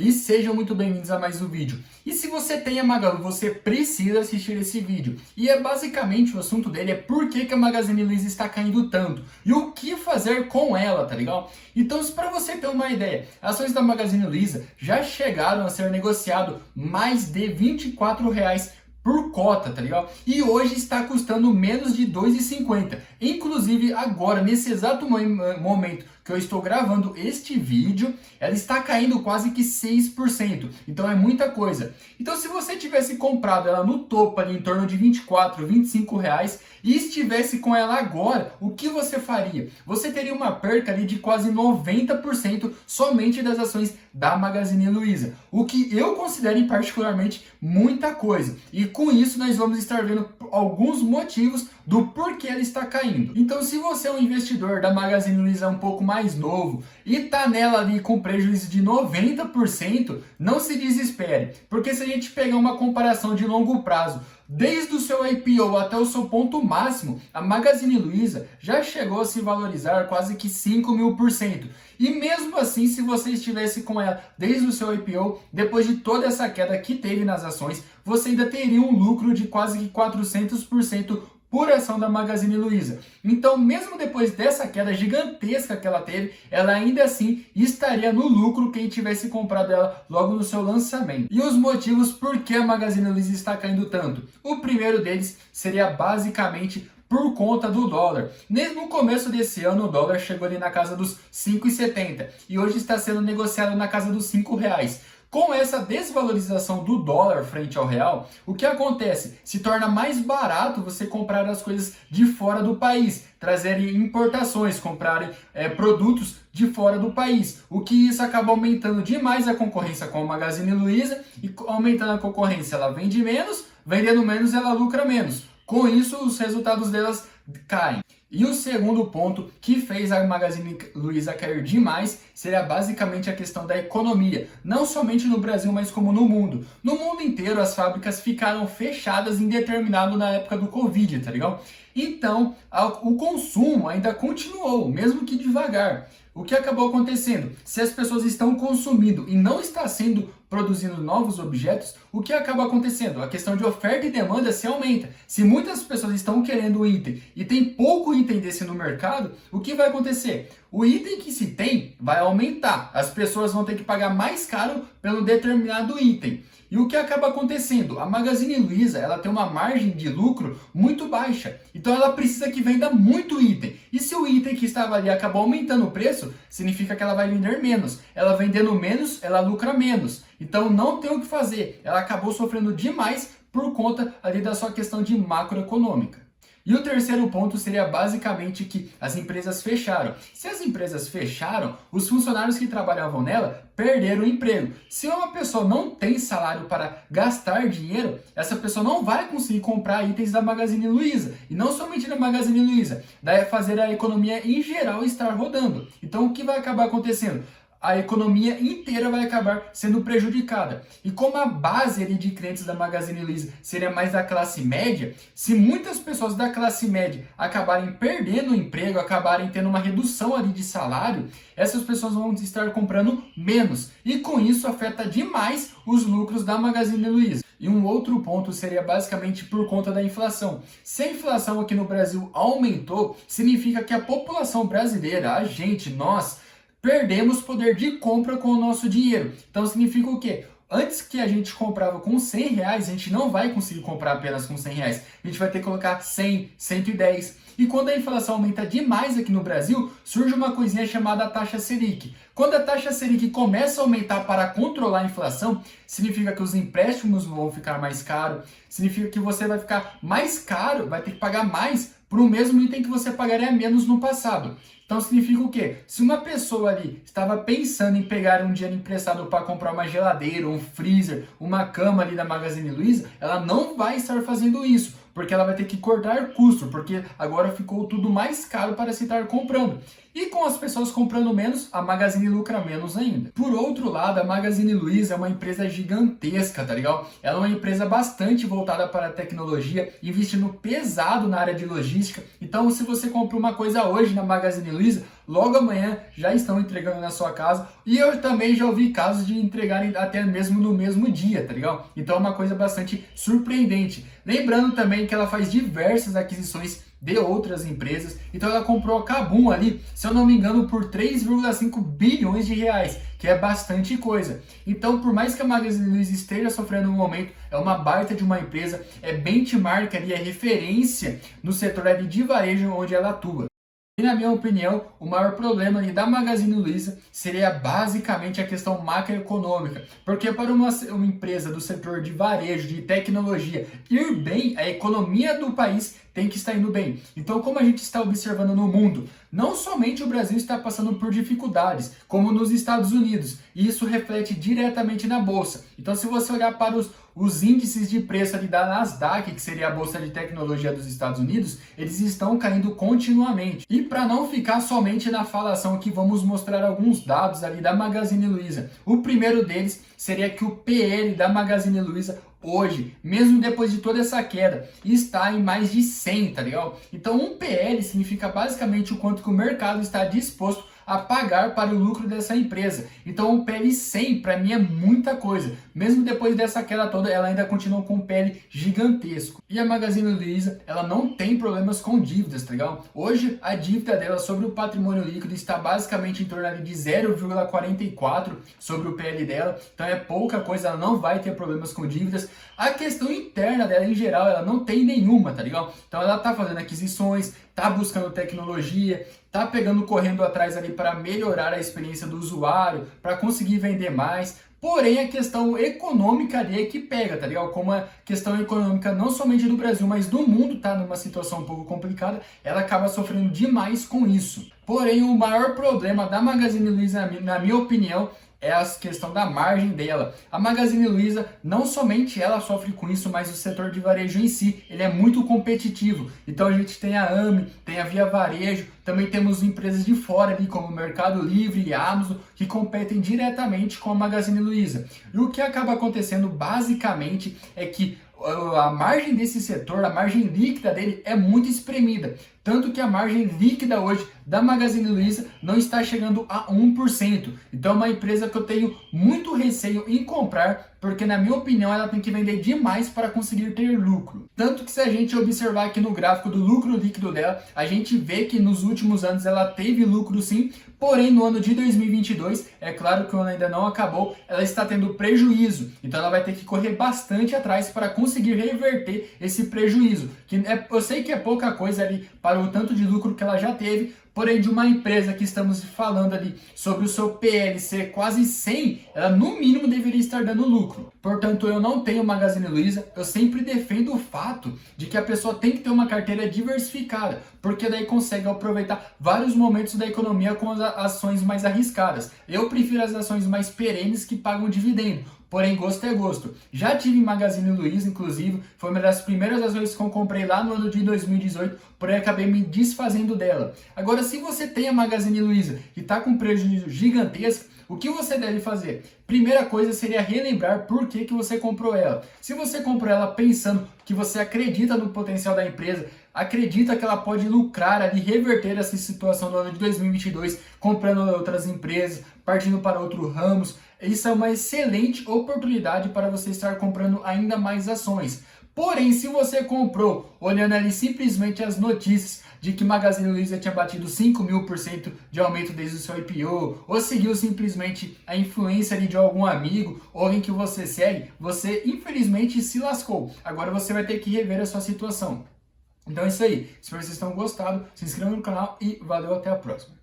E sejam muito bem-vindos a mais um vídeo. E se você tem a Magalu, você precisa assistir esse vídeo. E é basicamente o assunto dele é por que a Magazine Luiza está caindo tanto e o que fazer com ela, tá legal? Então, para você ter uma ideia, ações da Magazine Luiza já chegaram a ser negociado mais de R$ 24 por cota, tá ligado? E hoje está custando menos de R$ 2,50. Inclusive, agora, nesse exato momento que eu estou gravando este vídeo, ela está caindo quase que 6%. Então é muita coisa. Então, se você tivesse comprado ela no topo ali em torno de 24, R$ 25 e estivesse com ela agora, o que você faria? Você teria uma perca ali de quase 90% somente das ações da Magazine Luiza, o que eu considero particularmente muita coisa. E com isso nós vamos estar vendo alguns motivos do porquê ela está caindo. Então, se você é um investidor da Magazine Luiza um pouco mais novo e tá nela ali com prejuízo de 90%, não se desespere, porque se a gente pegar uma comparação de longo prazo, desde o seu IPO até o seu ponto máximo, a Magazine Luiza já chegou a se valorizar quase que 5.000%. E mesmo assim, se você estivesse com ela desde o seu IPO, depois de toda essa queda que teve nas ações, você ainda teria um lucro de quase que 400% por ação da Magazine Luiza. Então, mesmo depois dessa queda gigantesca que ela teve, ela ainda assim estaria no lucro quem tivesse comprado ela logo no seu lançamento. E os motivos por que a Magazine Luiza está caindo tanto? O primeiro deles seria basicamente por conta do dólar. Mesmo no começo desse ano, o dólar chegou ali na casa dos 5,70 e hoje está sendo negociado na casa dos R$ 5. Com essa desvalorização do dólar frente ao real, o que acontece? Se torna mais barato você comprar as coisas de fora do país, trazer importações, comprar produtos de fora do país, o que isso acaba aumentando demais a concorrência com a Magazine Luiza, e aumentando a concorrência ela vende menos, vendendo menos ela lucra menos. Com isso, os resultados delas caem. E o segundo ponto que fez a Magazine Luiza cair demais seria basicamente a questão da economia, não somente no Brasil, mas como no mundo. No mundo inteiro, as fábricas ficaram fechadas indeterminado na época do Covid, tá ligado? Então, o consumo ainda continuou, mesmo que devagar. O que acabou acontecendo? Se as pessoas estão consumindo e não está sendo produzindo novos objetos, o que acaba acontecendo? A questão de oferta e demanda se aumenta. Se muitas pessoas estão querendo o item e tem pouco item desse no mercado, o que vai acontecer? O item que se tem vai aumentar. As pessoas vão ter que pagar mais caro pelo determinado item. E o que acaba acontecendo? A Magazine Luiza ela tem uma margem de lucro muito baixa. Então ela precisa que venda muito item. E se o item que estava ali acabou aumentando o preço, significa que ela vai vender menos. Ela vendendo menos, ela lucra menos. Então não tem o que fazer. Ela acabou sofrendo demais por conta ali da sua questão de macroeconômica. E o terceiro ponto seria basicamente que as empresas fecharam. Se as empresas fecharam, os funcionários que trabalhavam nela perderam o emprego. Se uma pessoa não tem salário para gastar dinheiro, essa pessoa não vai conseguir comprar itens da Magazine Luiza. E não somente da Magazine Luiza, vai fazer a economia em geral estar rodando. Então o que vai acabar acontecendo? A economia inteira vai acabar sendo prejudicada. E como a base ali de clientes da Magazine Luiza seria mais da classe média, se muitas pessoas da classe média acabarem perdendo o emprego, acabarem tendo uma redução ali de salário, essas pessoas vão estar comprando menos. E com isso afeta demais os lucros da Magazine Luiza. E um outro ponto seria basicamente por conta da inflação. Se a inflação aqui no Brasil aumentou, significa que a população brasileira, a gente, nós, perdemos poder de compra com o nosso dinheiro. Então significa o quê? Antes que a gente comprava com R$ 100, a gente não vai conseguir comprar apenas com R$ 100. A gente vai ter que colocar 100, 110. E quando a inflação aumenta demais aqui no Brasil, surge uma coisinha chamada taxa Selic. Quando a taxa Selic começa a aumentar para controlar a inflação, significa que os empréstimos vão ficar mais caros, significa que você vai ficar mais caro, vai ter que pagar mais por um mesmo item que você pagaria menos no passado. Então significa o quê? Se uma pessoa ali estava pensando em pegar um dinheiro emprestado para comprar uma geladeira, um freezer, uma cama ali da Magazine Luiza, ela não vai estar fazendo isso, porque ela vai ter que cortar custo, porque agora ficou tudo mais caro para se estar comprando. E com as pessoas comprando menos, a Magazine lucra menos ainda. Por outro lado, a Magazine Luiza é uma empresa gigantesca, tá legal? Ela é uma empresa bastante voltada para a tecnologia, investindo pesado na área de logística. Então, se você compra uma coisa hoje na Magazine Luiza, logo amanhã já estão entregando na sua casa. E eu também já ouvi casos de entregarem até mesmo no mesmo dia, tá legal? Então é uma coisa bastante surpreendente. Lembrando também que ela faz diversas aquisições de outras empresas. Então ela comprou a Kabum ali, se eu não me engano, por 3,5 bilhões de reais, que é bastante coisa. Então, por mais que a Magazine Luiza esteja sofrendo no momento, é uma baita de uma empresa, é benchmark ali, é referência no setor ali de varejo onde ela atua. E na minha opinião, o maior problema ali da Magazine Luiza seria basicamente a questão macroeconômica, porque para uma empresa do setor de varejo, de tecnologia, ir bem, a economia do país tem que estar indo bem. Então, como a gente está observando no mundo, não somente o Brasil está passando por dificuldades, como nos Estados Unidos, e isso reflete diretamente na bolsa. Então, se você olhar para os índices de preço ali da Nasdaq, que seria a bolsa de tecnologia dos Estados Unidos, eles estão caindo continuamente. E para não ficar somente na falação aqui, vamos mostrar alguns dados ali da Magazine Luiza. O primeiro deles seria que o PL da Magazine Luiza hoje, mesmo depois de toda essa queda, está em mais de 100, tá legal? Então um PL significa basicamente o quanto que o mercado está disposto a pagar para o lucro dessa empresa. Então um PL 100 para mim é muita coisa. Mesmo depois dessa queda toda, ela ainda continua com um PL gigantesco. E a Magazine Luiza, ela não tem problemas com dívidas, tá legal? Hoje a dívida dela sobre o patrimônio líquido está basicamente em torno de 0,44 sobre o PL dela. Então é pouca coisa, ela não vai ter problemas com dívidas. A questão interna dela em geral, ela não tem nenhuma, tá legal? Então ela tá fazendo aquisições, tá buscando tecnologia, tá correndo atrás ali para melhorar a experiência do usuário, para conseguir vender mais. Porém, a questão econômica ali é que pega, tá legal? Como a questão econômica não somente do Brasil, mas do mundo tá numa situação um pouco complicada, ela acaba sofrendo demais com isso. Porém, o maior problema da Magazine Luiza, na minha opinião, é a questão da margem dela. A Magazine Luiza, não somente ela sofre com isso, mas o setor de varejo em si, ele é muito competitivo. Então a gente tem a Ame, tem a Via Varejo, também temos empresas de fora ali, como o Mercado Livre e a Amazon, que competem diretamente com a Magazine Luiza. E o que acaba acontecendo basicamente é que a margem desse setor, a margem líquida dele é muito espremida. Tanto que a margem líquida hoje da Magazine Luiza não está chegando a 1%. Então é uma empresa que eu tenho muito receio em comprar, porque na minha opinião ela tem que vender demais para conseguir ter lucro. Tanto que se a gente observar aqui no gráfico do lucro líquido dela, a gente vê que nos últimos anos ela teve lucro sim, porém no ano de 2022, é claro que o ano ainda não acabou, ela está tendo prejuízo. Então ela vai ter que correr bastante atrás para conseguir reverter esse prejuízo. Eu sei que é pouca coisa ali para o tanto de lucro que ela já teve, porém de uma empresa que estamos falando ali sobre o seu PL ser quase 100, ela no mínimo deveria estar dando lucro. Portanto, eu não tenho Magazine Luiza, eu sempre defendo o fato de que a pessoa tem que ter uma carteira diversificada, porque daí consegue aproveitar vários momentos da economia com as ações mais arriscadas. Eu prefiro as ações mais perenes que pagam dividendo. Porém, gosto é gosto. Já tive Magazine Luiza, inclusive, foi uma das primeiras ações que eu comprei lá no ano de 2018, porém acabei me desfazendo dela. Agora, se você tem a Magazine Luiza e está com prejuízo gigantesco, o que você deve fazer? Primeira coisa seria relembrar por que você comprou ela. Se você comprou ela pensando que você acredita no potencial da empresa, acredita que ela pode lucrar ali, reverter essa situação no ano de 2022, comprando outras empresas, partindo para outros ramos, isso é uma excelente oportunidade para você estar comprando ainda mais ações. Porém, se você comprou olhando ali simplesmente as notícias de que Magazine Luiza tinha batido 5.000% de aumento desde o seu IPO, ou seguiu simplesmente a influência ali de algum amigo ou alguém que você segue, você infelizmente se lascou. Agora você vai ter que rever a sua situação. Então é isso aí. Espero que vocês tenham gostado. Se inscreva no canal e valeu, até a próxima.